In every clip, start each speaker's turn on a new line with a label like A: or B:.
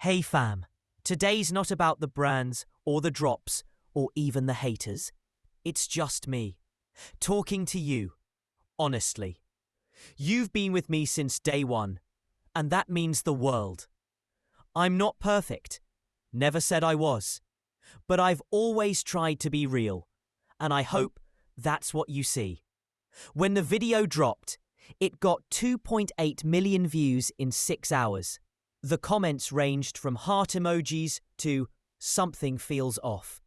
A: Hey fam, today's not about the brands or the drops or even the haters. It's just me, talking to you, honestly. You've been with me since day one, and that means the world. I'm not perfect, never said I was, but I've always tried to be real, and I hope that's what you see. When the video dropped, it got 2.8 million views in 6 hours. The comments ranged from heart emojis to something feels off.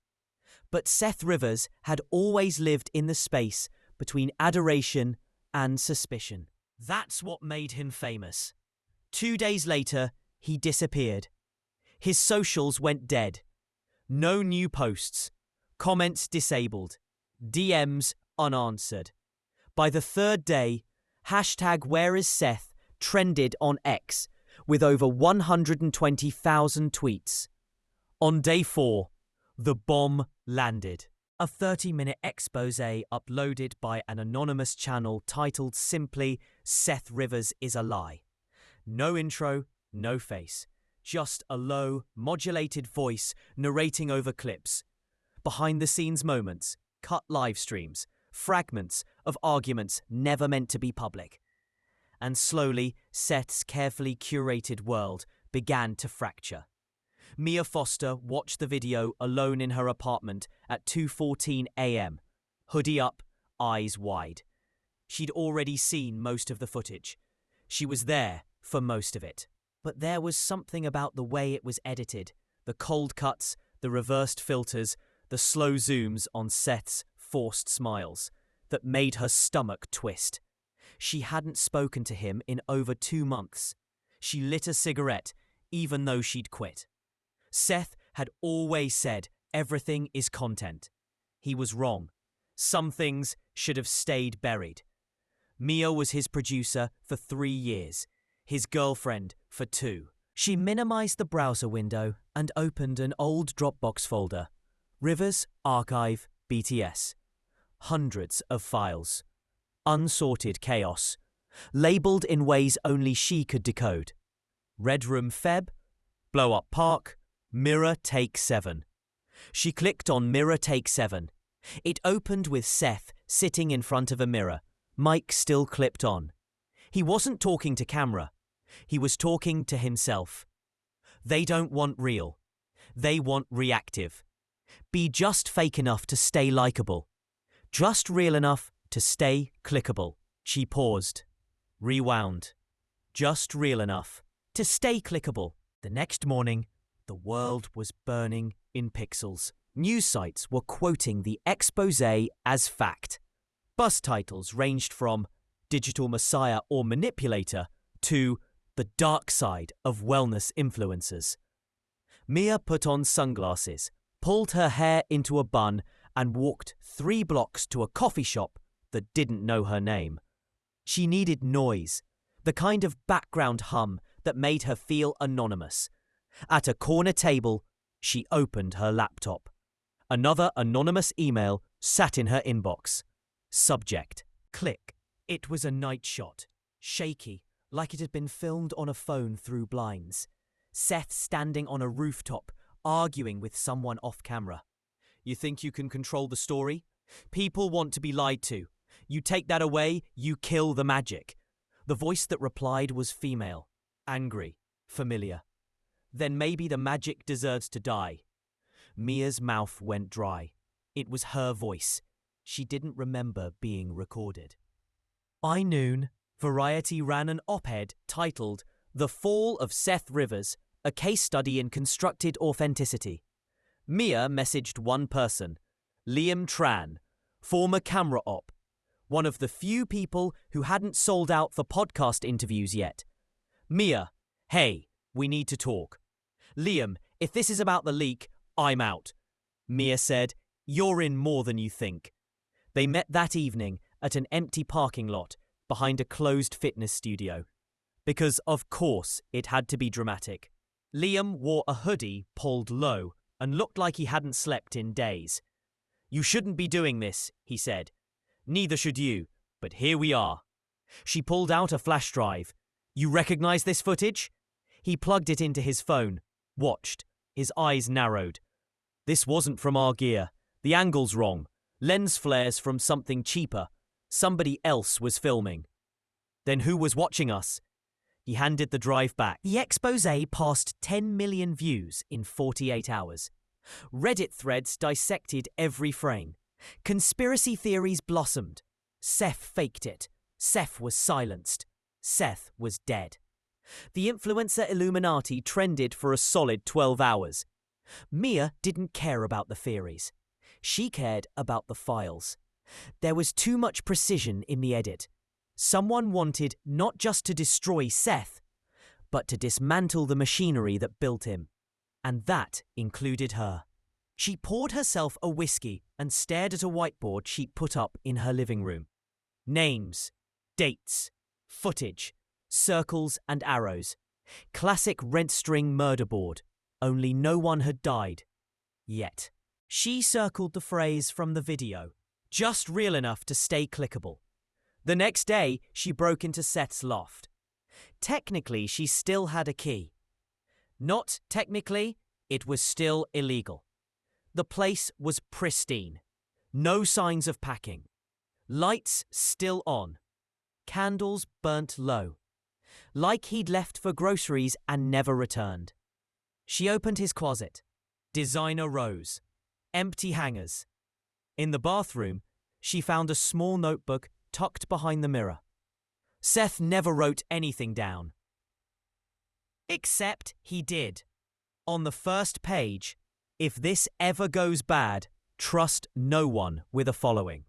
A: But Seth Rivers had always lived in the space between adoration and suspicion. That's what made him famous. 2 days later, he disappeared. His socials went dead. No new posts. Comments disabled. DMs unanswered. By the third day, #WhereIsSeth trended on X with over 120,000 tweets. On day 4, the bomb landed. A 30-minute exposé uploaded by an anonymous channel titled simply "Seth Rivers is a Lie." No intro, no face. Just a low, modulated voice narrating over clips. Behind-the-scenes moments, cut live streams, fragments of arguments never meant to be public. And slowly, Seth's carefully curated world began to fracture. Mia Foster watched the video alone in her apartment at 2:14 a.m., hoodie up, eyes wide. She'd already seen most of the footage. She was there for most of it. But there was something about the way it was edited, the cold cuts, the reversed filters, the slow zooms on Seth's forced smiles, that made her stomach twist. She hadn't spoken to him in over 2 months. She lit a cigarette, even though she'd quit. Seth had always said everything is content. He was wrong. Some things should have stayed buried. Mia was his producer for 3 years, his girlfriend for 2. She minimized the browser window and opened an old Dropbox folder. Rivers, Archive, BTS. Hundreds of files. Unsorted chaos. Labeled in ways only she could decode. Red Room Feb, Blow Up Park, Mirror Take 7. She clicked on Mirror Take 7. It opened with Seth sitting in front of a mirror, mic still clipped on. He wasn't talking to camera. He was talking to himself. They don't want real. They want reactive. Be just fake enough to stay likable. Just real enough to stay clickable. She paused. Rewound. Just real enough to stay clickable. The next morning, the world was burning in pixels. News sites were quoting the exposé as fact. Buzz titles ranged from Digital Messiah or Manipulator to The Dark Side of Wellness Influencers. Mia put on sunglasses, pulled her hair into a bun, and walked 3 blocks to a coffee shop that didn't know her name. She needed noise, the kind of background hum that made her feel anonymous. At a corner table, she opened her laptop. Another anonymous email sat in her inbox. Subject: click. It was a night shot, shaky, like it had been filmed on a phone through blinds. Seth standing on a rooftop, arguing with someone off camera. You think you can control the story? People want to be lied to. You take that away, you kill the magic. The voice that replied was female, angry, familiar. Then maybe the magic deserves to die. Mia's mouth went dry. It was her voice. She didn't remember being recorded. By noon, Variety ran an op-ed titled "The Fall of Seth Rivers, a Case Study in Constructed Authenticity." Mia messaged one person, Liam Tran, former camera op, one of the few people who hadn't sold out for podcast interviews yet. Mia, hey, we need to talk. Liam, if this is about the leak, I'm out. Mia said, you're in more than you think. They met that evening at an empty parking lot behind a closed fitness studio. Because, of course, it had to be dramatic. Liam wore a hoodie pulled low and looked like he hadn't slept in days. You shouldn't be doing this, he said. Neither should you, but here we are. She pulled out a flash drive. You recognize this footage? He plugged it into his phone. watched, his eyes narrowed. This wasn't from our gear. The angle's wrong. Lens flares from something cheaper. Somebody else was filming. Then who was watching us? He handed the drive back. The exposé passed 10 million views in 48 hours. Reddit threads dissected every frame. Conspiracy theories blossomed. Seth faked it. Seth was silenced. Seth was dead. The influencer Illuminati trended for a solid 12 hours. Mia didn't care about the theories. She cared about the files. There was too much precision in the edit. Someone wanted not just to destroy Seth, but to dismantle the machinery that built him. And that included her. She poured herself a whiskey and stared at a whiteboard she'd put up in her living room. Names, dates, footage, circles and arrows. Classic rent string murder board, only no one had died. Yet. She circled the phrase from the video, just real enough to stay clickable. The next day, she broke into Seth's loft. Technically, she still had a key. Not technically, it was still illegal. The place was pristine. No signs of packing. Lights still on. Candles burnt low. Like he'd left for groceries and never returned. She opened his closet. Designer rose. Empty hangers. In the bathroom, she found a small notebook tucked behind the mirror. Seth never wrote anything down. Except he did. On the first page, if this ever goes bad, trust no one with a following.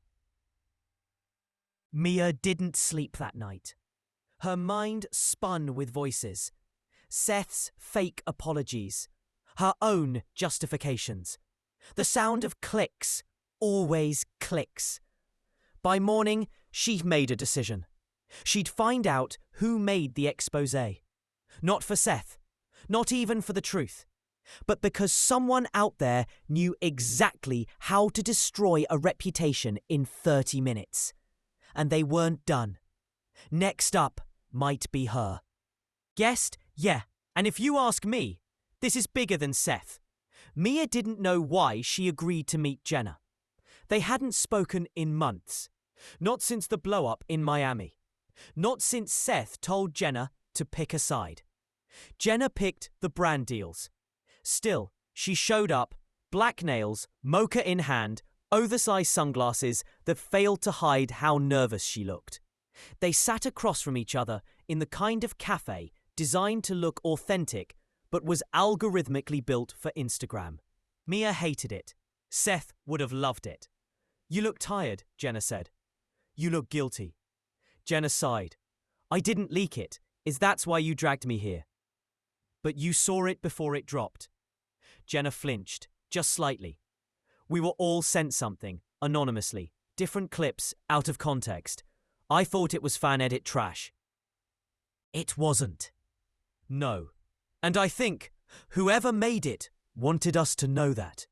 A: Mia didn't sleep that night. Her mind spun with voices. Seth's fake apologies. Her own justifications. The sound of clicks. Always clicks. By morning, she'd made a decision. She'd find out who made the exposé. Not for Seth. Not even for the truth. But because someone out there knew exactly how to destroy a reputation in 30 minutes. And they weren't done. Next up might be her. Guessed? Yeah. And if you ask me, this is bigger than Seth. Mia didn't know why she agreed to meet Jenna. They hadn't spoken in months. Not since the blow-up in Miami. Not since Seth told Jenna to pick a side. Jenna picked the brand deals. Still, she showed up, black nails, mocha in hand, oversized sunglasses that failed to hide how nervous she looked. They sat across from each other in the kind of cafe designed to look authentic but was algorithmically built for Instagram. Mia hated it. Seth would have loved it. You look tired, Jenna said. You look guilty. Jenna sighed. I didn't leak it. Is that why you dragged me here? But you saw it before it dropped. Jenna flinched, just slightly. We were all sent something, anonymously, different clips, out of context. I thought it was fan edit trash. It wasn't. No. And I think whoever made it wanted us to know that.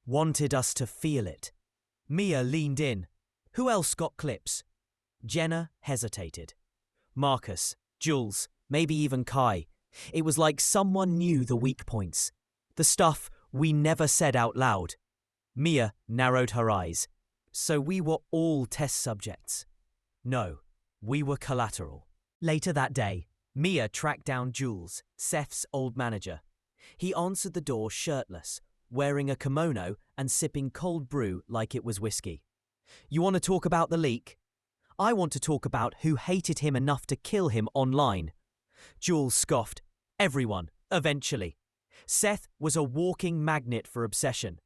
A: Wanted us to feel it. Mia leaned in. Who else got clips? Jenna hesitated. Marcus, Jules, maybe even Kai. It was like someone knew the weak points. The stuff we never said out loud. Mia narrowed her eyes. So we were all test subjects. No, we were collateral. Later that day, Mia tracked down Jules, Seth's old manager. He answered the door shirtless, wearing a kimono and sipping cold brew like it was whiskey. You want to talk about the leak? I want to talk about who hated him enough to kill him online. Jules scoffed. Everyone, eventually. Seth was a walking magnet for obsession.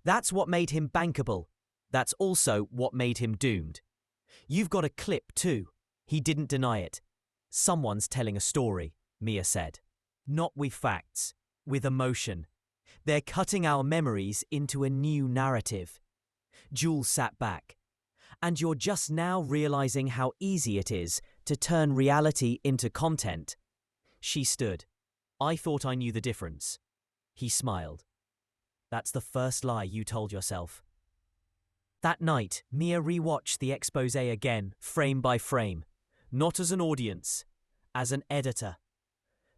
A: That's what made him bankable. That's also what made him doomed. You've got a clip too. He didn't deny it. Someone's telling a story, Mia said. Not with facts, with emotion. They're cutting our memories into a new narrative. Jules sat back. And you're just now realizing how easy it is to turn reality into content. She stood. I thought I knew the difference. He smiled. That's the first lie you told yourself. That night, Mia rewatched the exposé again, frame by frame. Not as an audience, as an editor.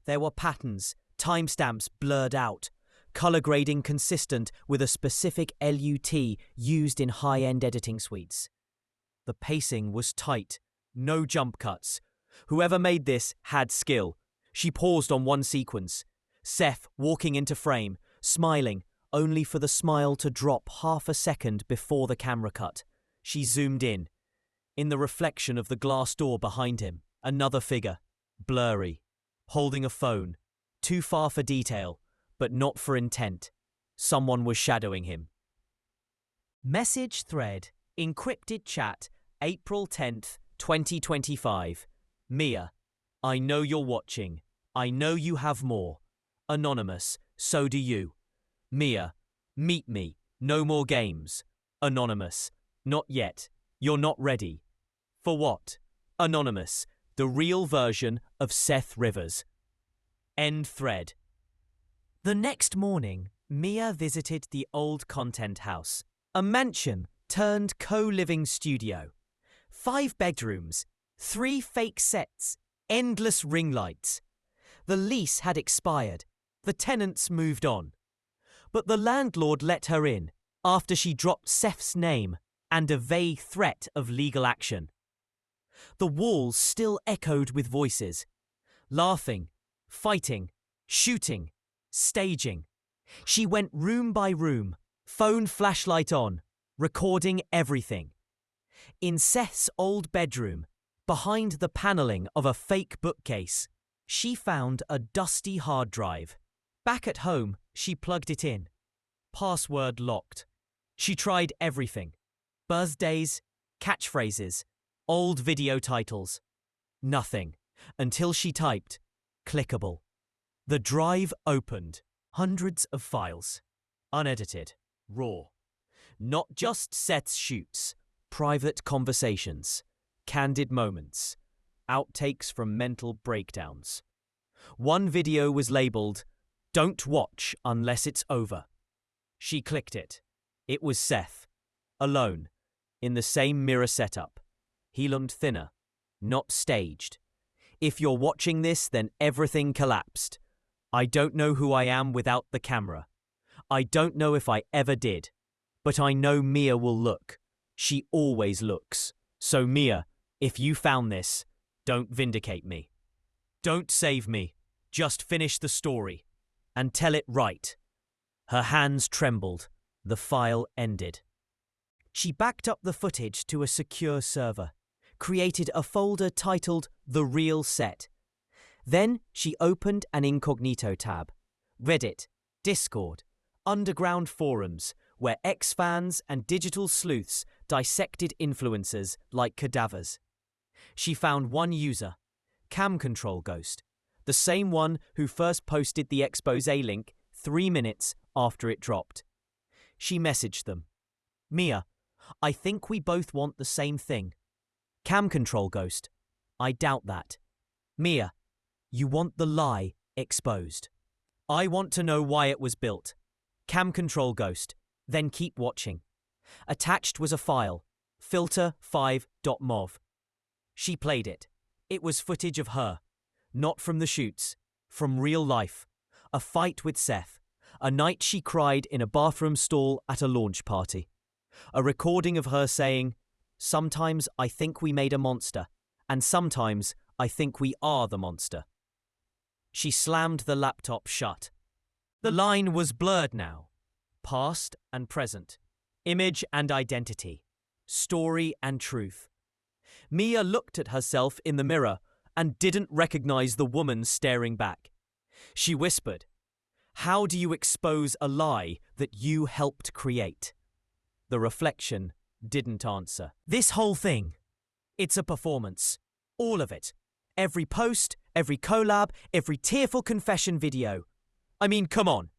A: There were patterns, timestamps blurred out, color grading consistent with a specific LUT used in high-end editing suites. The pacing was tight, no jump cuts. Whoever made this had skill. She paused on one sequence, Seth walking into frame, smiling, only for the smile to drop half a second before the camera cut. She zoomed in. In the reflection of the glass door behind him, another figure, blurry, holding a phone, too far for detail, but not for intent. Someone was shadowing him. Message thread, encrypted chat, April 10th, 2025. Mia, I know you're watching. I know you have more. Anonymous, so do you. Mia, meet me. No more games. Anonymous, not yet. You're not ready. For what? Anonymous, the real version of Seth Rivers. End thread. The next morning, Mia visited the old content house, a mansion turned co-living studio. 5 bedrooms, 3 fake sets, endless ring lights. The lease had expired. The tenants moved on. But the landlord let her in after she dropped Seth's name and a vague threat of legal action. The walls still echoed with voices. Laughing, fighting, shooting, staging. She went room by room, phone flashlight on, recording everything. In Seth's old bedroom, behind the paneling of a fake bookcase, she found a dusty hard drive. Back at home, she plugged it in. Password locked. She tried everything. Birthdays, catchphrases, old video titles. Nothing, until she typed, clickable. The drive opened. Hundreds of files. Unedited. Raw. Not just Seth's shoots. Private conversations. Candid moments. Outtakes from mental breakdowns. One video was labeled, "Don't watch unless it's over." She clicked it. It was Seth. Alone. In the same mirror setup. He looked thinner. Not staged. If you're watching this, then everything collapsed. I don't know who I am without the camera. I don't know if I ever did. But I know Mia will look. She always looks. So Mia, if you found this, don't vindicate me. Don't save me. Just finish the story. And tell it right. Her hands trembled. The file ended. She backed up the footage to a secure server, created a folder titled The Real Set. Then she opened an incognito tab. Reddit, Discord, underground forums, where ex-fans and digital sleuths dissected influencers like cadavers. She found one user, Cam Control Ghost, the same one who first posted the exposé link 3 minutes after it dropped. She messaged them. Mia, I think we both want the same thing. Cam Control Ghost, I doubt that. Mia, you want the lie exposed. I want to know why it was built. Cam Control Ghost, then keep watching. Attached was a file, filter5.mov. She played it. It was footage of her. Not from the shoots, from real life. A fight with Seth. A night she cried in a bathroom stall at a launch party. A recording of her saying, "Sometimes I think we made a monster, and sometimes I think we are the monster." She slammed the laptop shut. The line was blurred now. Past and present. Image and identity. Story and truth. Mia looked at herself in the mirror and didn't recognize the woman staring back. She whispered, "How do you expose a lie that you helped create?" The reflection didn't answer. This whole thing, it's a performance. All of it. Every post, every collab, every tearful confession video. I mean, come on.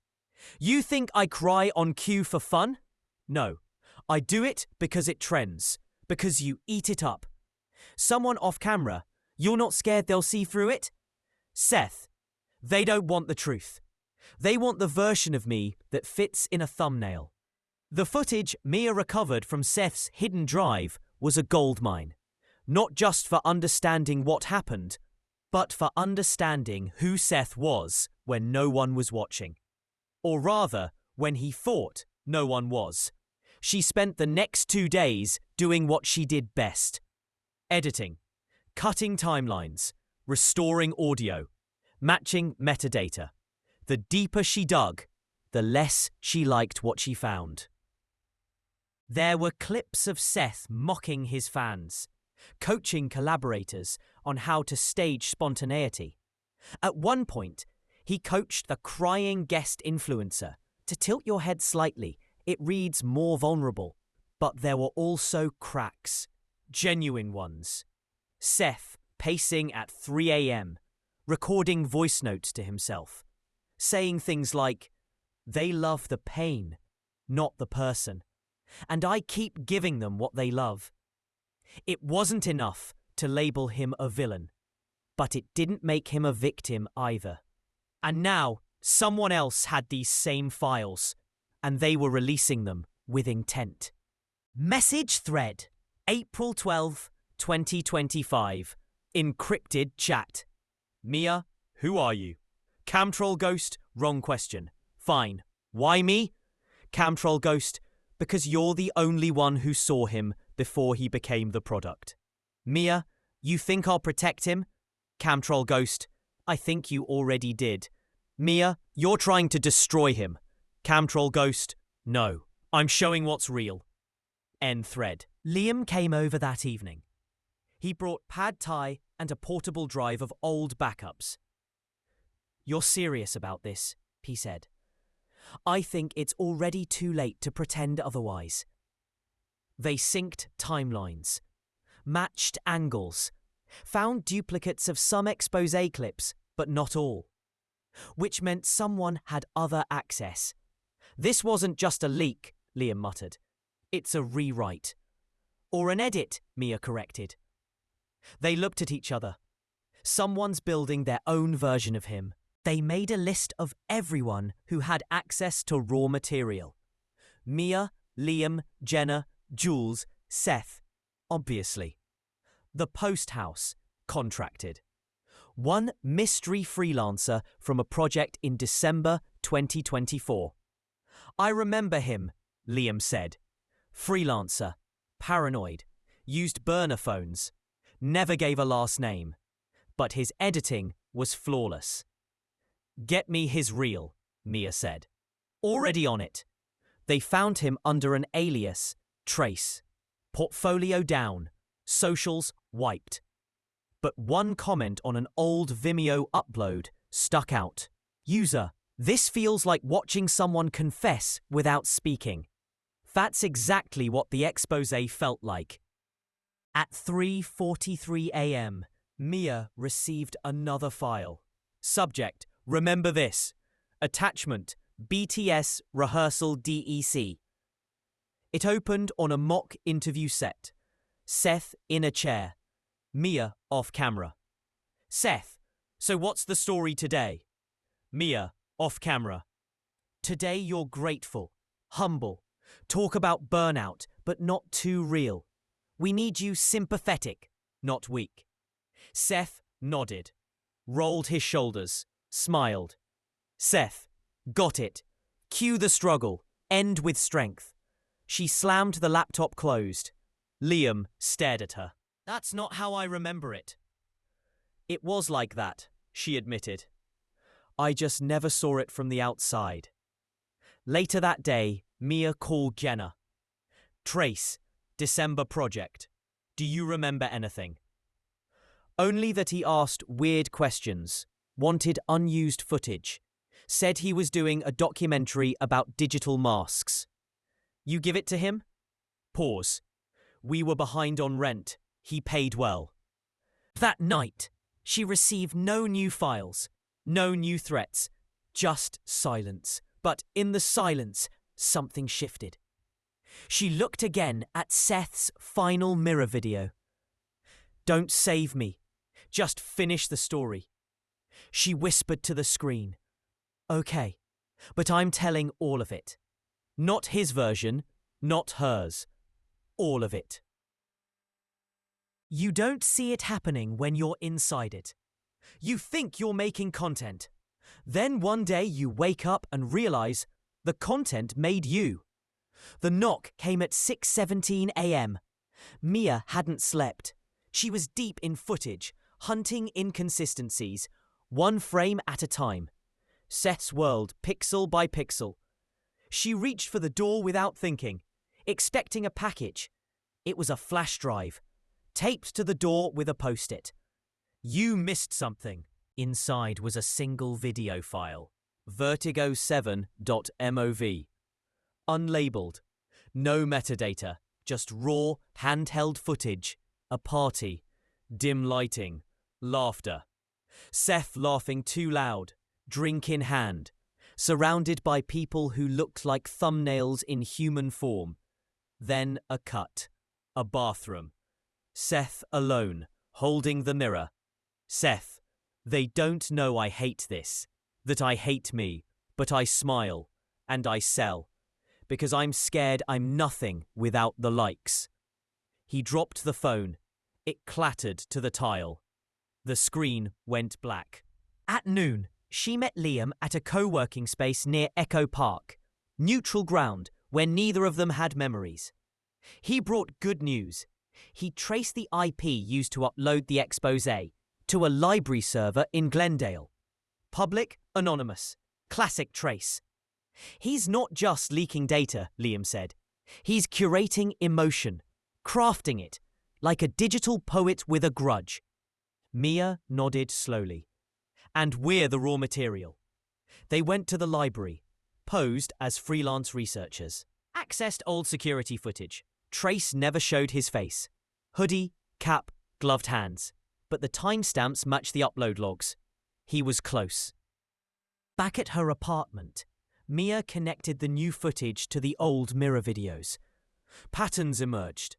A: You think I cry on cue for fun? No. I do it because it trends. Because you eat it up. Someone off camera, you're not scared they'll see through it? Seth, they don't want the truth. They want the version of me that fits in a thumbnail. The footage Mia recovered from Seth's hidden drive was a goldmine. Not just for understanding what happened, but for understanding who Seth was when no one was watching. Or rather, when he thought no one was. She spent the next 2 days doing what she did best: editing, cutting timelines, restoring audio, matching metadata. The deeper she dug, the less she liked what she found. There were clips of Seth mocking his fans, coaching collaborators on how to stage spontaneity. At one point, he coached the crying guest influencer to tilt your head slightly. It reads more vulnerable. But there were also cracks, genuine ones. Seth pacing at 3 a.m., recording voice notes to himself, saying things like, "They love the pain, not the person, and I keep giving them what they love." It wasn't enough to label him a villain, but it didn't make him a victim either. And now, someone else had these same files, and they were releasing them with intent. Message thread, April 12, 2025. Encrypted chat. Mia, who are you? Camtroll Ghost, wrong question. Fine. Why me? Camtroll Ghost, because you're the only one who saw him before he became the product. Mia, you think I'll protect him? Camtroll Ghost, I think you already did. Mia, you're trying to destroy him. Camtroll Ghost, no. I'm showing what's real. End thread. Liam came over that evening. He brought pad thai and a portable drive of old backups. You're serious about this, he said. I think it's already too late to pretend otherwise. They synced timelines, matched angles, found duplicates of some exposé clips, but not all, which meant someone had other access. This wasn't just a leak, Liam muttered. It's a rewrite. Or an edit, Mia corrected. They looked at each other. Someone's building their own version of him. They made a list of everyone who had access to raw material. Mia, Liam, Jenna, Jules, Seth, obviously. The post house, contracted. One mystery freelancer from a project in December 2024. I remember him, Liam said. Freelancer, paranoid, used burner phones, never gave a last name, but his editing was flawless. Get me his reel, Mia said. Already on it. They found him under an alias, Trace. Portfolio down, socials wiped. But one comment on an old Vimeo upload stuck out. User, this feels like watching someone confess without speaking. That's exactly what the exposé felt like. At 3:43 a.m., Mia received another file. Subject, remember this. Attachment, BTS rehearsal DEC. It opened on a mock interview set. Seth in a chair. Mia off camera. Seth, so what's the story today? Mia off camera. Today you're grateful, humble. Talk about burnout, but not too real. We need you sympathetic, not weak. Seth nodded, rolled his shoulders, smiled. Seth, got it. Cue the struggle, end with strength. She slammed the laptop closed. Liam stared at her. That's not how I remember it. It was like that, she admitted. I just never saw it from the outside. Later that day, Mia called Jenna. Trace, December project. Do you remember anything? Only that he asked weird questions, wanted unused footage, said he was doing a documentary about digital masks. You give it to him? Pause. We were behind on rent. He paid well. That night, she received no new files, no new threats, just silence. But in the silence, something shifted. She looked again at Seth's final mirror video. Don't save me. Just finish the story. She whispered to the screen. Okay, but I'm telling all of it. Not his version, not hers. All of it. You don't see it happening when you're inside it. You think you're making content. Then one day you wake up and realize the content made you. The knock came at 6:17 a.m. Mia hadn't slept. She was deep in footage, hunting inconsistencies, one frame at a time. Seth's world, pixel by pixel. She reached for the door without thinking, expecting a package. It was a flash drive, taped to the door with a post-it. You missed something. Inside was a single video file, vertigo7.mov. Unlabeled. No metadata, just raw, handheld footage. A party. Dim lighting. Laughter. Seth laughing too loud, drink in hand, surrounded by people who looked like thumbnails in human form. Then a cut. A bathroom. Seth alone, holding the mirror. Seth, they don't know I hate this, that I hate me, but I smile, and I sell, because I'm scared I'm nothing without the likes. He dropped the phone. It clattered to the tile. The screen went black. At noon, she met Liam at a co-working space near Echo Park, neutral ground where neither of them had memories. He brought good news. He traced the IP used to upload the exposé to a library server in Glendale. Public, anonymous, classic trace. He's not just leaking data, Liam said. He's curating emotion, crafting it, like a digital poet with a grudge. Mia nodded slowly. And we're the raw material. They went to the library, posed as freelance researchers, accessed old security footage. Trace never showed his face. Hoodie, cap, gloved hands. But the timestamps matched the upload logs. He was close. Back at her apartment, Mia connected the new footage to the old mirror videos. Patterns emerged.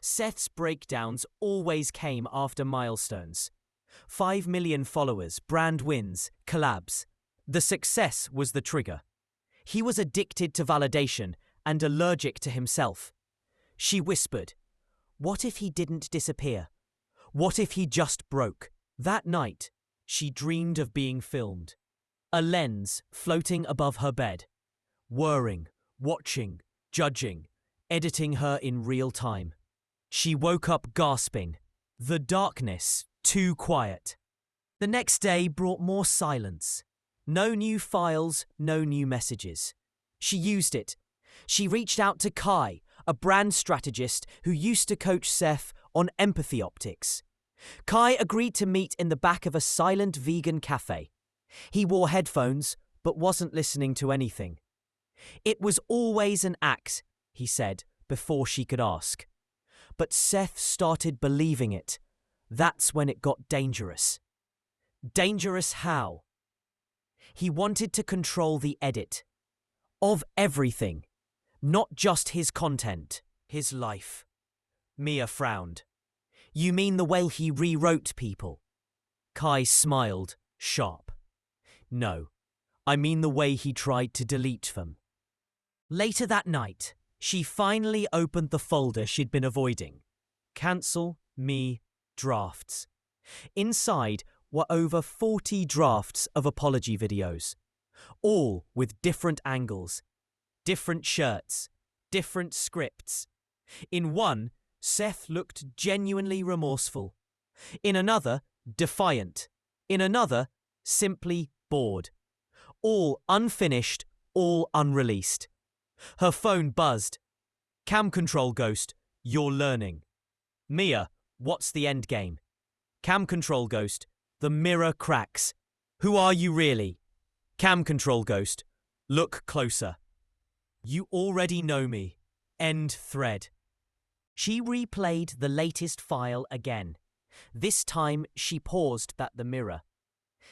A: Seth's breakdowns always came after milestones. 5 million followers, brand wins, collabs. The success was the trigger. He was addicted to validation and allergic to himself. She whispered, what if he didn't disappear? What if he just broke? That night, she dreamed of being filmed. A lens floating above her bed. Whirring, watching, judging, editing her in real time. She woke up gasping. The darkness, too quiet. The next day brought more silence. No new files, no new messages. She used it. She reached out to Kai, a brand strategist who used to coach Seth on empathy optics. Kai agreed to meet in the back of a silent vegan cafe. He wore headphones, but wasn't listening to anything. It was always an act, he said, before she could ask. But Seth started believing it. That's when it got dangerous. Dangerous how? He wanted to control the edit. Of everything. Not just his content, his life. Mia frowned. You mean the way he rewrote people? Kai smiled, sharp. No, I mean the way he tried to delete them. Later that night, she finally opened the folder she'd been avoiding. Cancel, me, drafts. Inside were over 40 drafts of apology videos, all with different angles, different shirts, different scripts. In one, Seth looked genuinely remorseful. In another, defiant. In another, simply bored. All unfinished, all unreleased. Her phone buzzed. Cam control ghost, you're learning. Mia, what's the end game? Cam control ghost, the mirror cracks. Who are you really? Cam control ghost, look closer. You already know me. End thread. She replayed the latest file again. This time she paused at the mirror.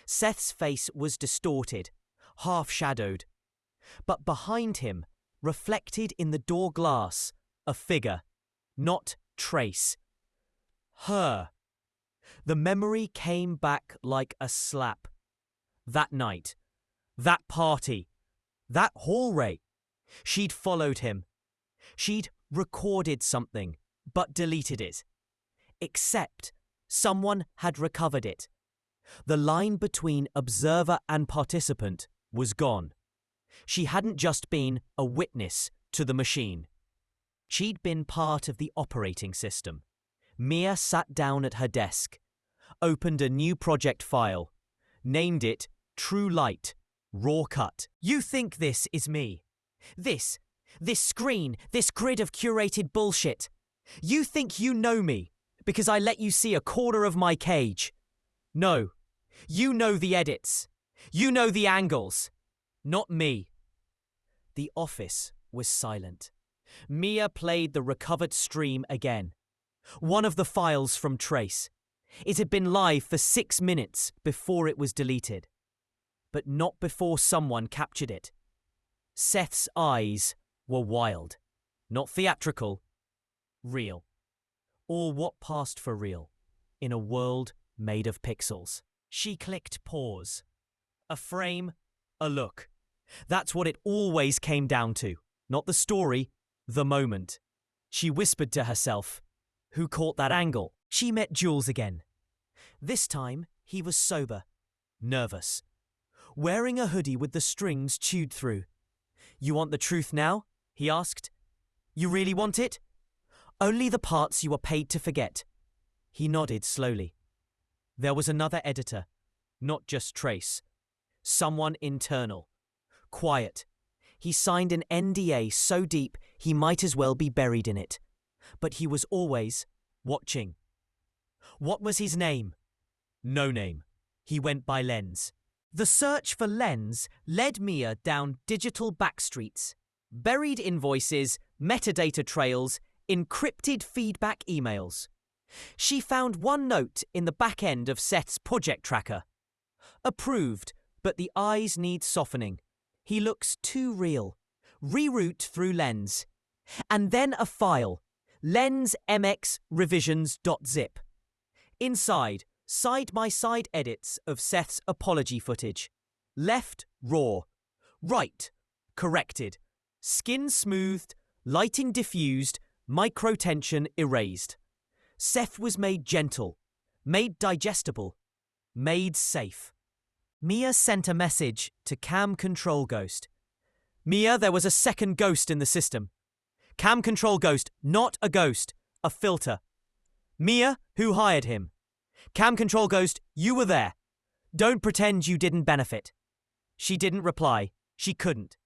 A: Seth's face was distorted, half-shadowed. But behind him, reflected in the door glass, a figure, not Trace. Her. The memory came back like a slap. That night, that party, that hallway. She'd followed him. She'd recorded something, but deleted it. Except someone had recovered it. The line between observer and participant was gone. She hadn't just been a witness to the machine. She'd been part of the operating system. Mia sat down at her desk, opened a new project file, named it True Light, Raw Cut. You think this is me? This screen, this grid of curated bullshit. You think you know me because I let you see a corner of my cage. No, you know the edits. You know the angles. Not me. The office was silent. Mia played the recovered stream again. One of the files from Trace. It had been live for 6 minutes before it was deleted. But not before someone captured it. Seth's eyes were wild. Not theatrical. Real. Or what passed for real in a world made of pixels. She clicked pause. A frame, a look. That's what it always came down to. Not the story, the moment. She whispered to herself, who caught that angle? She met Jules again. This time, he was sober, nervous, wearing a hoodie with the strings chewed through. You want the truth now? He asked. You really want it? Only the parts you are paid to forget. He nodded slowly. There was another editor, not just Trace. Someone internal. Quiet. He signed an NDA so deep he might as well be buried in it. But he was always watching. What was his name? No name. He went by Lens. The search for Lens led Mia down digital backstreets, buried invoices, metadata trails, encrypted feedback emails. She found one note in the back end of Seth's project tracker. Approved, but the eyes need softening. He looks too real. Reroute through Lens. And then a file, Lens MX revisions.zip. Inside, side-by-side edits of Seth's apology footage. Left, raw. Right, corrected. Skin smoothed, lighting diffused, microtension erased. Seth was made gentle, made digestible, made safe. Mia sent a message to Cam Control Ghost. Mia, there was a second ghost in the system. Cam Control Ghost, not a ghost, a filter. Mia, who hired him? Cam Control Ghost, you were there. Don't pretend you didn't benefit. She didn't reply. She couldn't.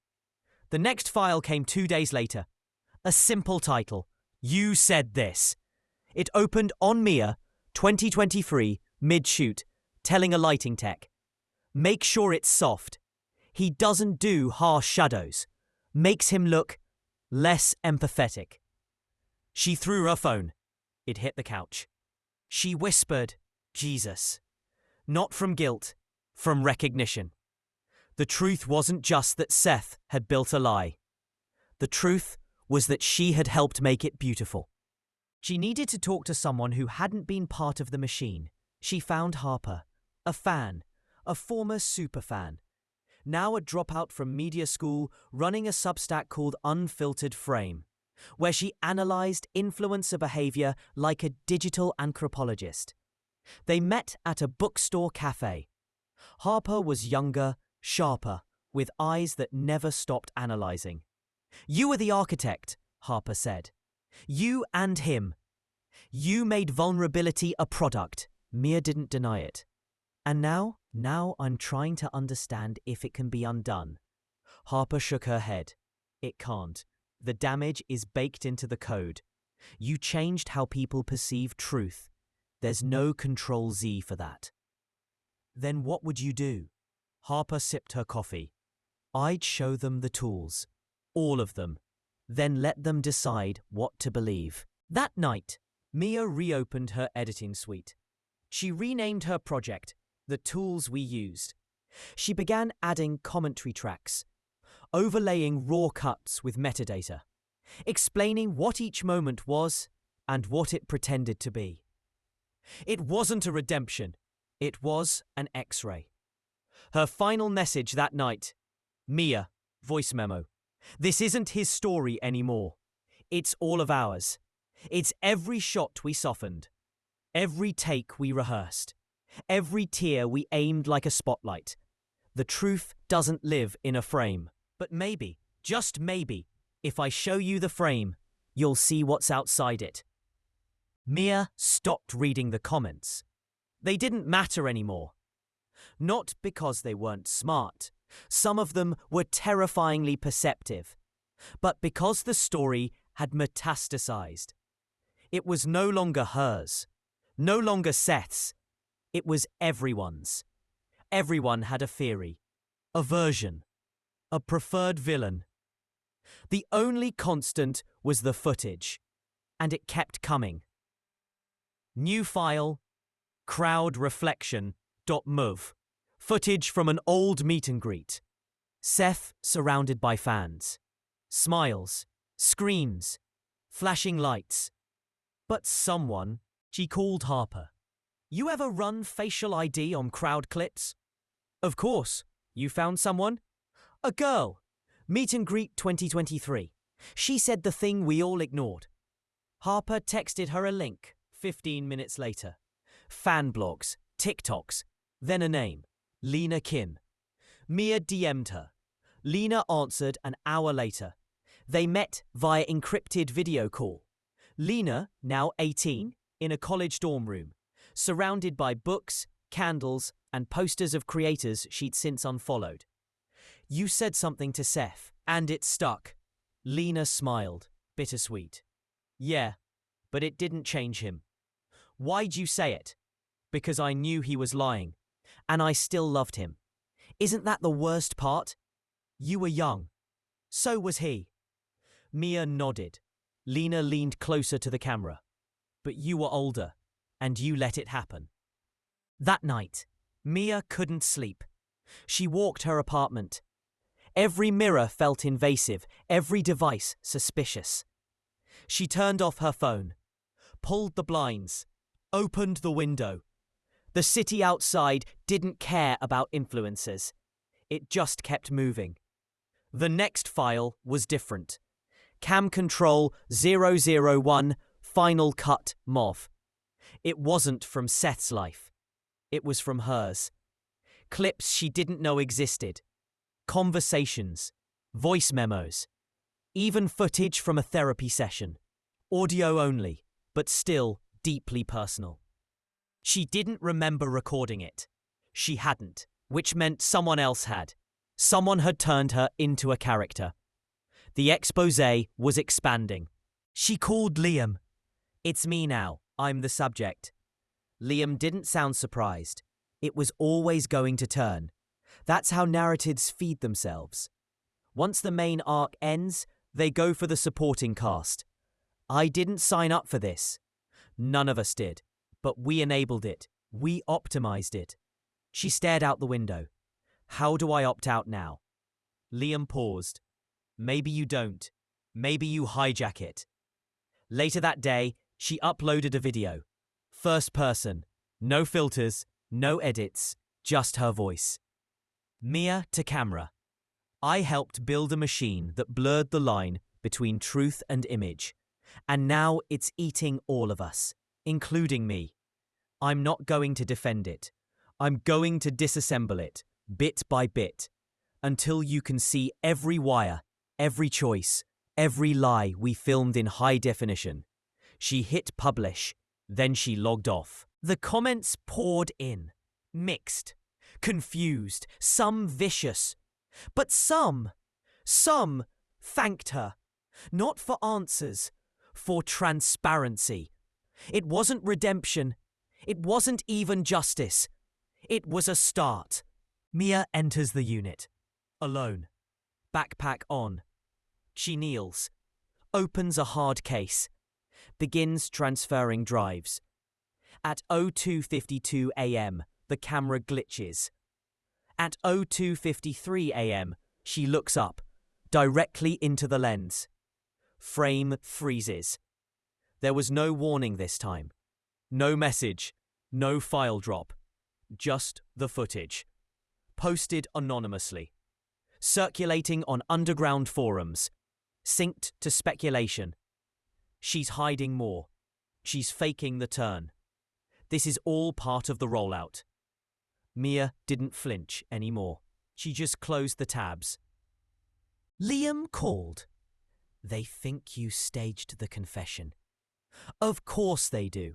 A: The next file came 2 days later. A simple title. You said this. It opened on Mia, 2023, mid-shoot, telling a lighting tech. Make sure it's soft. He doesn't do harsh shadows. Makes him look less empathetic. She threw her phone. It hit the couch. She whispered, Jesus. Not from guilt, from recognition. The truth wasn't just that Seth had built a lie. The truth was that she had helped make it beautiful. She needed to talk to someone who hadn't been part of the machine. She found Harper, a fan, a former superfan, now a dropout from media school running a Substack called Unfiltered Frame, where she analysed influencer behaviour like a digital anthropologist. They met at a bookstore cafe. Harper was younger, sharper, with eyes that never stopped analysing. You were the architect, Harper said. You and him. You made vulnerability a product. Mia didn't deny it. And now I'm trying to understand if it can be undone. Harper shook her head. It can't. The damage is baked into the code. You changed how people perceive truth. There's no Control-Z for that. Then what would you do? Harper sipped her coffee. I'd show them the tools. All of them. Then let them decide what to believe. That night, Mia reopened her editing suite. She renamed her project, The Tools We Used. She began adding commentary tracks, overlaying raw cuts with metadata, explaining what each moment was and what it pretended to be. It wasn't a redemption. It was an X-ray. Her final message that night, Mia, voice memo. This isn't his story anymore. It's all of ours. It's every shot we softened, every take we rehearsed, Every tear we aimed like a spotlight. The truth doesn't live in a frame. But maybe, just maybe, if I show you the frame, you'll see what's outside it. Mia stopped reading the comments. They didn't matter anymore. Not because they weren't smart. Some of them were terrifyingly perceptive. But because the story had metastasized. It was no longer hers. No longer Seth's. It was everyone's. Everyone had a theory, a version, a preferred villain. The only constant was the footage, and it kept coming. New file, crowd reflection.mov. Footage from an old meet and greet. Seth surrounded by fans. Smiles, screams, flashing lights. But someone, she called Harper. You ever run facial ID on crowd clips? Of course. You found someone? A girl. Meet and greet 2023. She said the thing we all ignored. Harper texted her a link 15 minutes later. Fan blogs, TikToks, then a name. Lena Kim. Mia DM'd her. Lena answered an hour later. They met via encrypted video call. Lena, now 18, in a college dorm room, surrounded by books, candles, and posters of creators she'd since unfollowed. You said something to Seth, and it stuck. Lena smiled, bittersweet. Yeah, but it didn't change him. Why'd you say it? Because I knew he was lying, and I still loved him. Isn't that the worst part? You were young. So was he. Mia nodded. Lena leaned closer to the camera. But you were older, and you let it happen. That night, Mia couldn't sleep. She walked her apartment. Every mirror felt invasive, every device suspicious. She turned off her phone, pulled the blinds, opened the window. The city outside didn't care about influencers. It just kept moving. The next file was different. Cam Control 001 Final Cut MOV. It wasn't from Seth's life. It was from hers. Clips she didn't know existed. Conversations. Voice memos. Even footage from a therapy session. Audio only, but still deeply personal. She didn't remember recording it. She hadn't, which meant someone else had. Someone had turned her into a character. The exposé was expanding. She called Liam. It's me now. I'm the subject. Liam didn't sound surprised. It was always going to turn. That's how narratives feed themselves. Once the main arc ends, they go for the supporting cast. I didn't sign up for this. None of us did. But we enabled it. We optimized it. She stared out the window. How do I opt out now? Liam paused. Maybe you don't. Maybe you hijack it. Later that day, she uploaded a video. First person. No filters, no edits, just her voice. Mia to camera. I helped build a machine that blurred the line between truth and image. And now it's eating all of us, including me. I'm not going to defend it. I'm going to disassemble it, bit by bit, until you can see every wire, every choice, every lie we filmed in high definition. She hit publish, then she logged off. The comments poured in, mixed, confused, some vicious. But some thanked her, not for answers, for transparency. It wasn't redemption. It wasn't even justice. It was a start. Mia enters the unit. Alone. Backpack on. She kneels. Opens a hard case. Begins transferring drives. At 02:52 a.m., the camera glitches. At 02:53 a.m., she looks up, directly into the lens. Frame freezes. There was no warning this time. No message. No file drop. Just the footage. Posted anonymously. Circulating on underground forums. Synced to speculation. She's hiding more. She's faking the turn. This is all part of the rollout. Mia didn't flinch anymore. She just closed the tabs. Liam called. They think you staged the confession. Of course they do.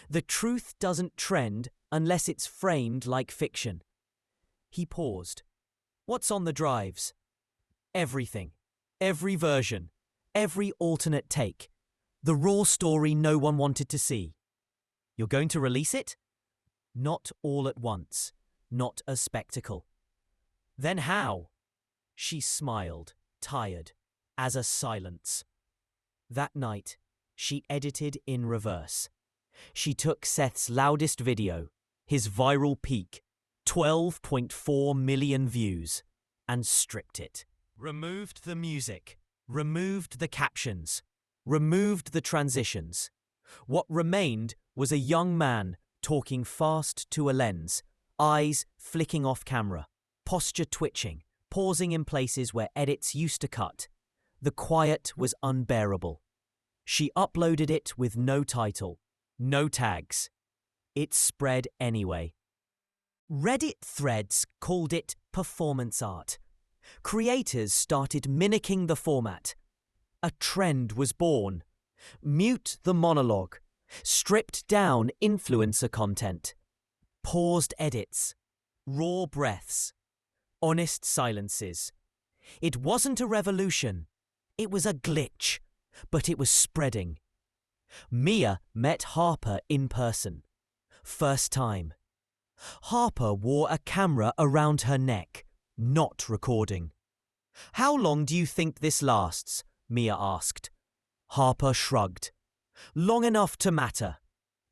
A: The truth doesn't trend unless it's framed like fiction. He paused. What's on the drives? Everything. Every version. Every alternate take. The raw story no one wanted to see. You're going to release it? Not all at once. Not a spectacle. Then how? She smiled, tired, as a silence. That night, she edited in reverse. She took Seth's loudest video, his viral peak, 12.4 million views, and stripped it. Removed the music, removed the captions, removed the transitions. What remained was a young man talking fast to a lens, eyes flicking off camera, posture twitching, pausing in places where edits used to cut. The quiet was unbearable. She uploaded it with no title, no tags. It spread anyway. Reddit threads called it performance art. Creators started mimicking the format. A trend was born. Mute the monologue. Stripped down influencer content. Paused edits. Raw breaths. Honest silences. It wasn't a revolution. It was a glitch. But it was spreading. Mia met Harper in person. First time. Harper wore a camera around her neck, not recording. How long do you think this lasts? Mia asked. Harper shrugged. Long enough to matter.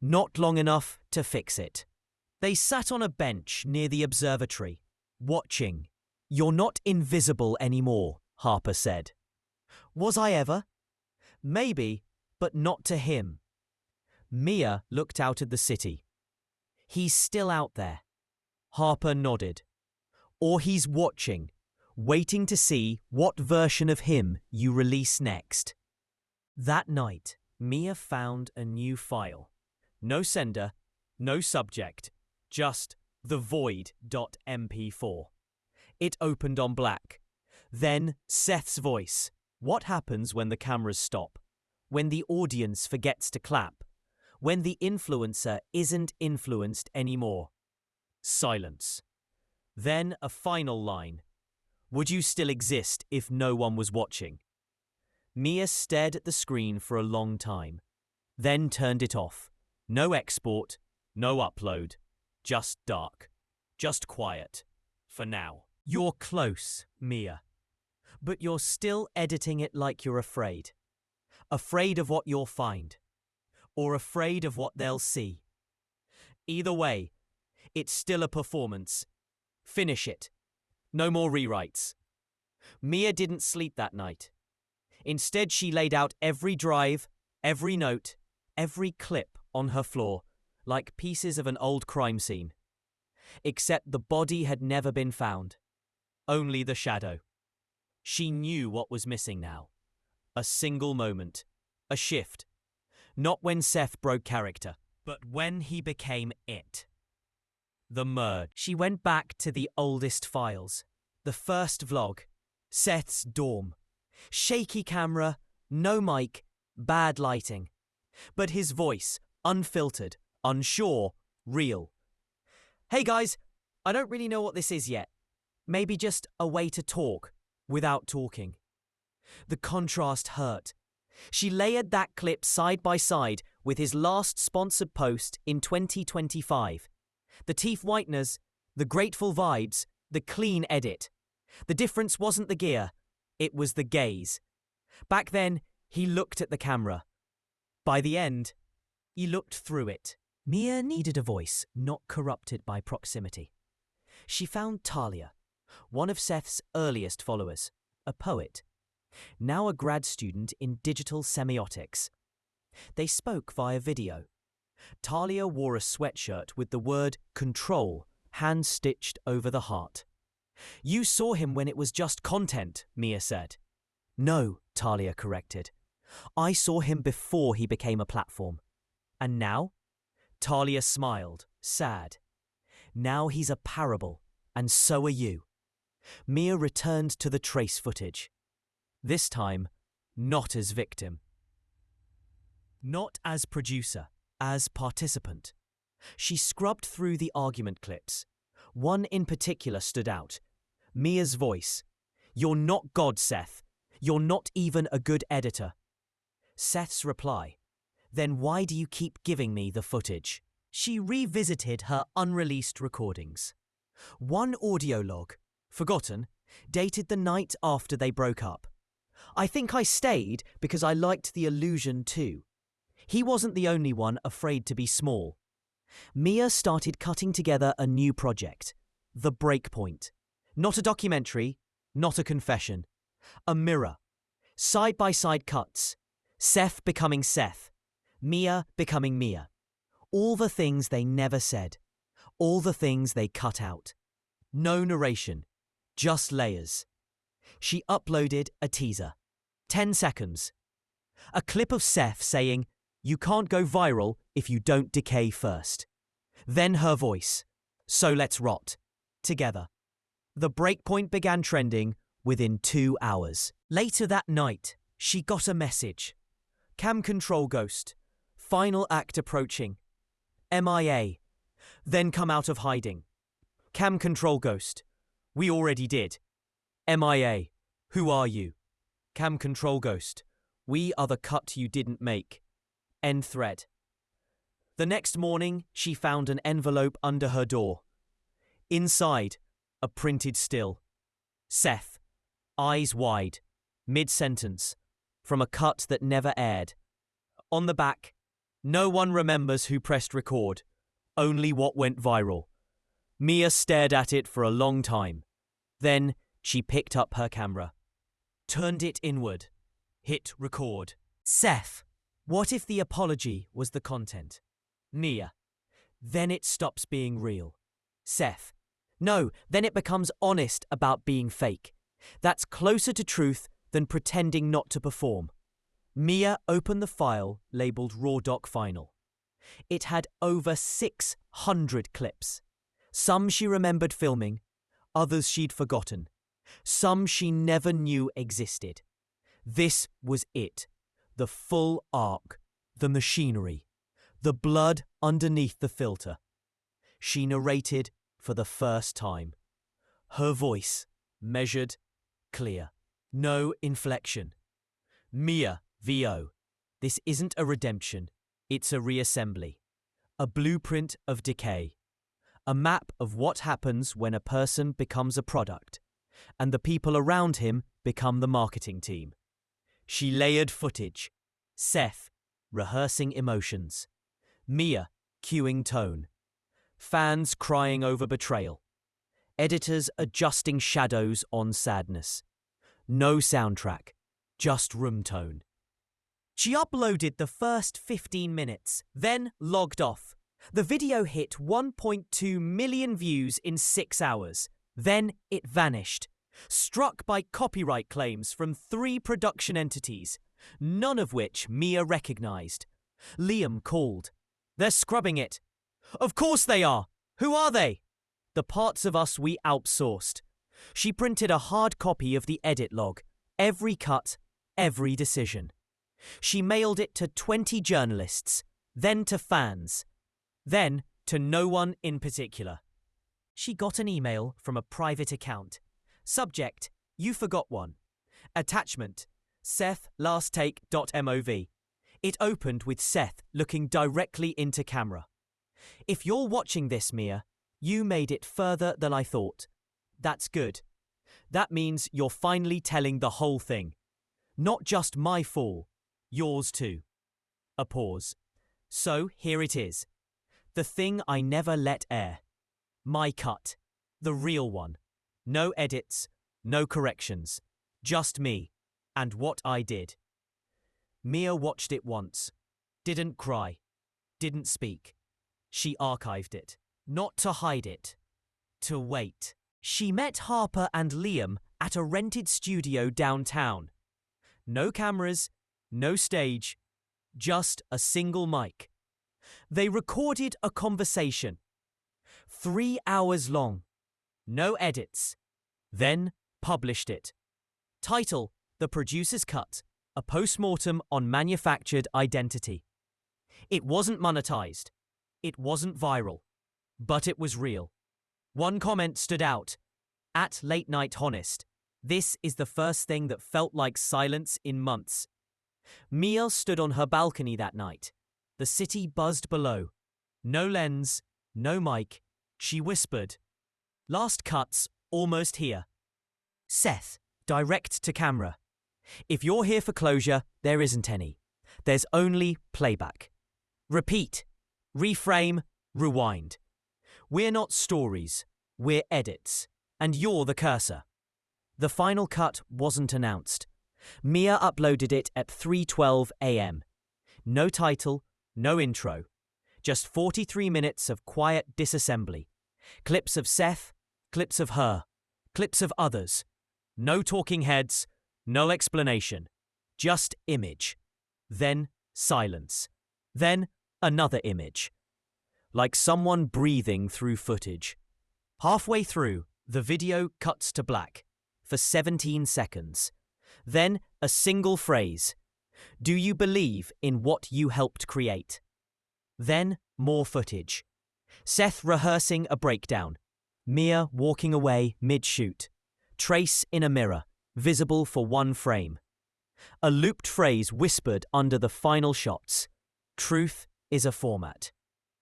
A: Not long enough to fix it. They sat on a bench near the observatory, watching. You're not invisible anymore, Harper said. Was I ever? Maybe, but not to him. Mia looked out at the city. He's still out there. Harper nodded. Or he's watching, waiting to see what version of him you release next. That night, Mia found a new file. No sender, no subject, just the void.mp4. It opened on black. Then Seth's voice. What happens when the cameras stop? When the audience forgets to clap? When the influencer isn't influenced anymore? Silence. Then a final line. Would you still exist if no one was watching? Mia stared at the screen for a long time, then turned it off. No export, no upload. Just dark. Just quiet. For now. You're close, Mia. But you're still editing it like you're afraid. Afraid of what you'll find. Or afraid of what they'll see. Either way, it's still a performance. Finish it. No more rewrites. Mia didn't sleep that night. Instead, she laid out every drive, every note, every clip on her floor, like pieces of an old crime scene. Except the body had never been found. Only the shadow. She knew what was missing now. A single moment. A shift. Not when Seth broke character, but when he became it. The merge. She went back to the oldest files. The first vlog. Seth's dorm. Shaky camera, no mic, bad lighting. But his voice, unfiltered, unsure, real. Hey guys, I don't really know what this is yet. Maybe just a way to talk, without talking. The contrast hurt. She layered that clip side by side with his last sponsored post in 2025. The teeth whiteners, the grateful vibes, the clean edit. The difference wasn't the gear, it was the gaze. Back then, he looked at the camera. By the end, he looked through it. Mia needed a voice not corrupted by proximity. She found Talia, one of Seth's earliest followers, a poet, now a grad student in digital semiotics. They spoke via video. Talia wore a sweatshirt with the word control hand-stitched over the heart. You saw him when it was just content, Mia said. No, Talia corrected. I saw him before he became a platform. And now? Talia smiled, sad. Now he's a parable, and so are you. Mia returned to the trace footage. This time, not as victim. Not as producer, as participant. She scrubbed through the argument clips. One in particular stood out. Mia's voice. "You're not God, Seth. You're not even a good editor." Seth's reply. "Then why do you keep giving me the footage?" She revisited her unreleased recordings. One audio log, forgotten, dated the night after they broke up. "I think I stayed because I liked the illusion too." He wasn't the only one afraid to be small. Mia started cutting together a new project. The Breakpoint. Not a documentary, not a confession. A mirror. Side-by-side cuts. Seth becoming Seth. Mia becoming Mia. All the things they never said. All the things they cut out. No narration. Just layers. She uploaded a teaser. 10 seconds. A clip of Seth saying, "You can't go viral if you don't decay first." Then her voice. "So let's rot. Together." The Breakpoint began trending within 2 hours. Later that night, she got a message. "Cam control ghost. Final act approaching. MIA. Then come out of hiding. Cam control ghost. We already did. MIA. Who are you? Cam control ghost. We are the cut you didn't make." End thread. The next morning, she found an envelope under her door. Inside, a printed still. Seth, eyes wide, mid-sentence, from a cut that never aired. On the back, no one remembers who pressed record, only what went viral. Mia stared at it for a long time. Then she picked up her camera, turned it inward, hit record. Seth, what if the apology was the content? Mia, then it stops being real. Seth, no, then it becomes honest about being fake. That's closer to truth than pretending not to perform. Mia opened the file labelled Raw Doc Final. It had over 600 clips. Some she remembered filming, others she'd forgotten. Some she never knew existed. This was it. The full arc, the machinery, the blood underneath the filter. She narrated for the first time. Her voice, measured, clear. No inflection. Mia, VO. This isn't a redemption. It's a reassembly. A blueprint of decay. A map of what happens when a person becomes a product, and the people around him become the marketing team. She layered footage. Seth, rehearsing emotions. Mia, cueing tone. Fans crying over betrayal. Editors adjusting shadows on sadness. No soundtrack, just room tone. She uploaded the first 15 minutes, then logged off. The video hit 1.2 million views in 6 hours. Then it vanished, struck by copyright claims from 3 production entities, none of which Mia recognized. Liam called. "They're scrubbing it." "Of course they are. Who are they?" "The parts of us we outsourced." She printed a hard copy of the edit log, every cut, every decision. She mailed it to 20 journalists, then to fans, then to no one in particular. She got an email from a private account. Subject, "You forgot one." Attachment, SethLastTake.mov. It opened with Seth looking directly into camera. "If you're watching this, Mia, you made it further than I thought. That's good. That means you're finally telling the whole thing. Not just my fall, yours too." A pause. "So here it is. The thing I never let air. My cut. The real one. No edits, no corrections. Just me. And what I did." Mia watched it once. Didn't cry. Didn't speak. She archived it. Not to hide it. To wait. She met Harper and Liam at a rented studio downtown. No cameras, no stage, just a single mic. They recorded a conversation. 3 hours long. No edits. Then published it. Title: The Producer's Cut, a postmortem on manufactured identity. It wasn't monetized. It wasn't viral. But it was real. One comment stood out. At Late Night Honest, this is the first thing that felt like silence in months. Mia stood on her balcony that night. The city buzzed below. No lens, no mic. She whispered. Last cuts, almost here. Seth, direct to camera. If you're here for closure, there isn't any. There's only playback. Repeat, reframe, rewind. We're not stories, we're edits. And you're the cursor. The final cut wasn't announced. Mia uploaded it at 3:12 a.m. No title, no intro. Just 43 minutes of quiet disassembly. Clips of Seth, clips of her, clips of others. No talking heads, no explanation. Just image. Then silence. Then another image. Like someone breathing through footage. Halfway through, the video cuts to black for 17 seconds. Then a single phrase. Do you believe in what you helped create? Then more footage. Seth rehearsing a breakdown. Mia walking away mid-shoot. Trace in a mirror, visible for one frame. A looped phrase whispered under the final shots. Truth is a format.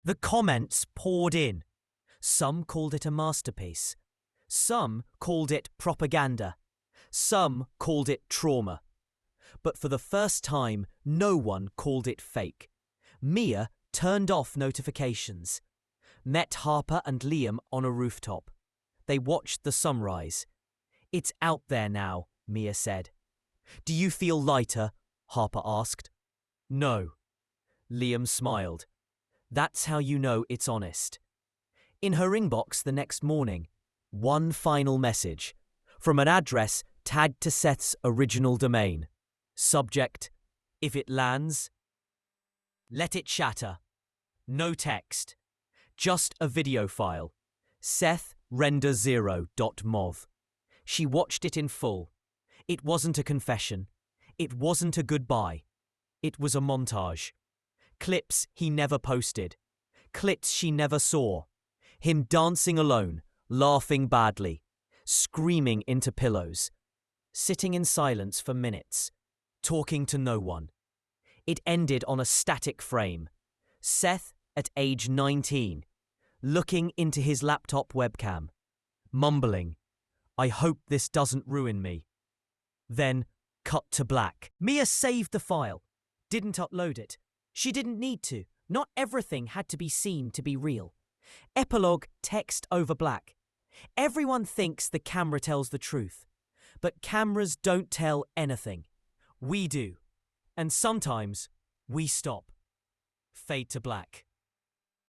A: The comments poured in. Some called it a masterpiece. Some called it propaganda. Some called it trauma. But for the first time, no one called it fake. Mia turned off notifications. Met Harper and Liam on a rooftop. They watched the sunrise. It's out there now, Mia said. Do you feel lighter? Harper asked. No. Liam smiled. That's how you know it's honest. In her inbox the next morning, one final message from an address tagged to Seth's original domain. Subject: if it lands, let it shatter. No text. Just a video file. Seth render 0.mov. She watched it in full. It wasn't a confession. It wasn't a goodbye. It was a montage. Clips he never posted. Clips she never saw. Him dancing alone, laughing badly, screaming into pillows, sitting in silence for minutes, talking to no one. It ended on a static frame. Seth at age 19, looking into his laptop webcam, mumbling, I hope this doesn't ruin me. Then, cut to black. Mia saved the file, didn't upload it. She didn't need to. Not everything had to be seen to be real. Epilogue text over black. Everyone thinks the camera tells the truth, but cameras don't tell anything. We do. And sometimes we stop. Fade to black.